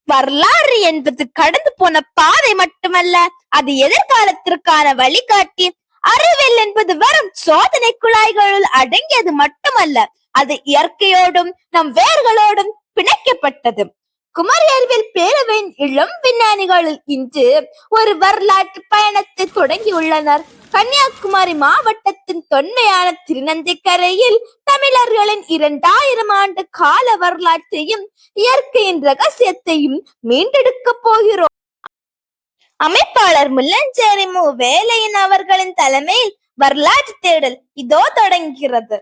வரலாறு என்பது கடந்து போன பாதை மட்டுமல்ல, அது எதிர்காலத்திற்கான வழிகாட்டி. அறிவியல் என்பது வெறும் சோதனை குழாய்களுள் அடங்கியது மட்டுமல்ல, அது இயற்கையோடும் நம் வேர்களோடும் பிணைக்கப்பட்டது. குமரி அறிவியல் பேரவையின் இளம் விஞ்ஞானிகளில் இன்று ஒரு வரலாற்று பயணத்தை தொடங்கியுள்ளனர். கன்னியாகுமரி மாவட்டத்தின் தொன்மையான திருநந்திக்கரையில் தமிழர்களின் 2000 ஆண்டு கால வரலாற்றையும் இயற்கையின் ரகசியத்தையும் மீண்டெடுக்க போகிறோம். அமைப்பாளர் முல்லஞ்சேரி மு. வேலையன் அவர்களின் தலைமையில் வரலாற்று தேடல் இதோ தொடங்குகிறது.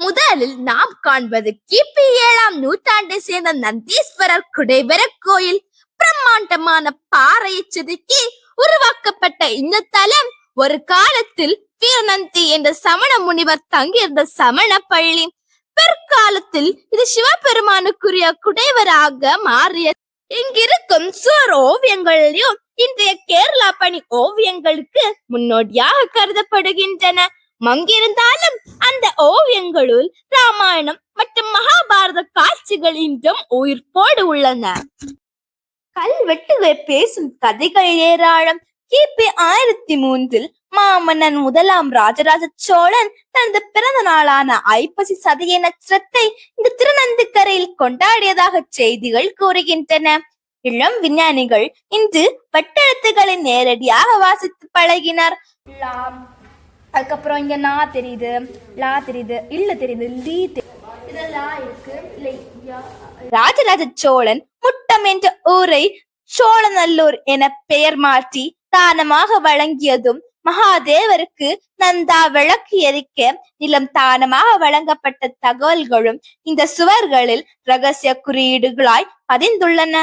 முதலில் நாம் காண்பது கிபி 7ஆம் நூற்றாண்டை சேர்ந்த நந்தீஸ்வரர் குடைவர கோயில். பிரம்மாண்டமான பாறையை செதுக்கி உருவாக்கப்பட்ட இந்த தலம் ஒரு காலத்தில் வீரநந்தி என்ற சமண முனிவர் தங்கியிருந்த சமண பள்ளி. பிற்காலத்தில் இது சிவபெருமானுக்குரிய குடைவராக மாறியது. இங்கிருக்கும் சுவர் ஓவியங்களையும் இன்றைய கேரளா பணி ஓவியங்களுக்கு முன்னோடியாக கருதப்படுகின்றன. மங்கிருந்தாலும் அந்த ஓவியங்களுள் ராமாயணம் மற்றும் மகாபாரத காட்சிகள் இன்றும் உயிர்ப்போடு உள்ளன. கல்வெட்டுகள் பேசும் கதைகள் ஏராளம். கிபி 1003 மாமன்னன் 1ஆம் ராஜராஜ சோழன் தனது பிறந்த நாளான ஐப்பசி சதய நட்சத்திரத்தை இந்த திருநந்திக்கரையில் கொண்டாடியதாக செய்திகள் கூறுகின்றன. இளம் விஞ்ஞானிகள் இன்று வட்டெழுத்துக்களை நேரடியாக வாசித்து பழகினர். அதுக்கப்புறம் இங்க நா தெரியுது, லா தெரியுது, இல்ல தெரியுது, லீ இதெல்லாம் இருக்கு. ராஜராஜ சோழன் முட்டம் என்ற ஊரை சோழநல்லூர் என பெயர் மாற்றி தானமாக வழங்கியதும், மகாதேவருக்கு நந்தா விளக்கு எரிக்க நிலம் தானமாக வழங்கப்பட்ட தகவல்களும் இந்த சுவர்களில் ரகசிய குறியீடுகளாய் பதிந்துள்ளன.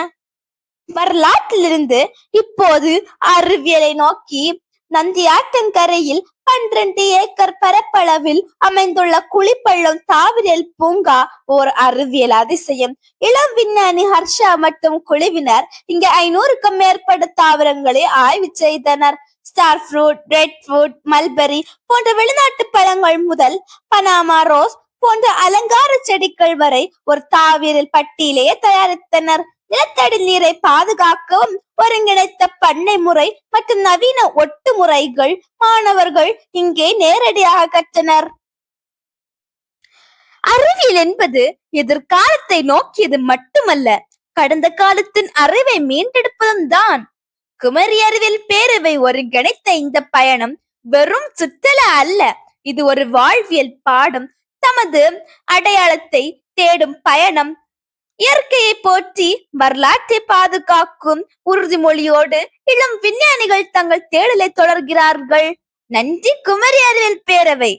வரலாற்றிலிருந்து இப்போது அறிவியலை நோக்கி நந்தியாற்றங்கரையில் 12 ஏக்கர் பரப்பளவில் அமைந்துள்ள குளிப்பள்ளம் தாவரியல் பூங்கா ஓர் அறிவியல் அதிசயம். இளம் விஞ்ஞானி ஹர்ஷா மற்றும் குழுவினர் இங்கு 500க்கும் மேற்பட்ட தாவரங்களை ஆய்வு செய்தனர். Star fruit, red fruit, mulberry போன்ற வெளிநாட்டு பழங்கள் முதல் பனாமா ரோஸ் போன்ற அலங்கார செடிகள் வரை ஒரு தாவரியல் பட்டியலையே தயாரித்தனர். நிலத்தடி நீரை பாதுகாக்கவும் ஒருங்கிணைத்த பண்ணை முறை மற்றும் நவீன ஒட்டு முறைகள் மாணவர்கள் இங்கே நேரடியாக கற்றனர். அறிவியல் என்பது எதிர்காலத்தை நோக்கியது மட்டுமல்ல, கடந்த காலத்தின் அறிவை மீண்டெடுப்பதும் தான். குமரி அறிவியல் பேரவை ஒருங்கிணைத்த இந்த பயணம் வெறும் சுற்றுலா அல்ல, இது ஒரு வாழ்வியல் பாடம். தமது அடையாளத்தை தேடும் பயணம். இயற்கையை போற்றி வரலாற்றை பாதுகாக்கும் உறுதிமொழியோடு இளம் விஞ்ஞானிகள் தங்கள் தேடலை தொடர்கிறார்கள். நன்றி குமரி அறிவியல் பேரவை.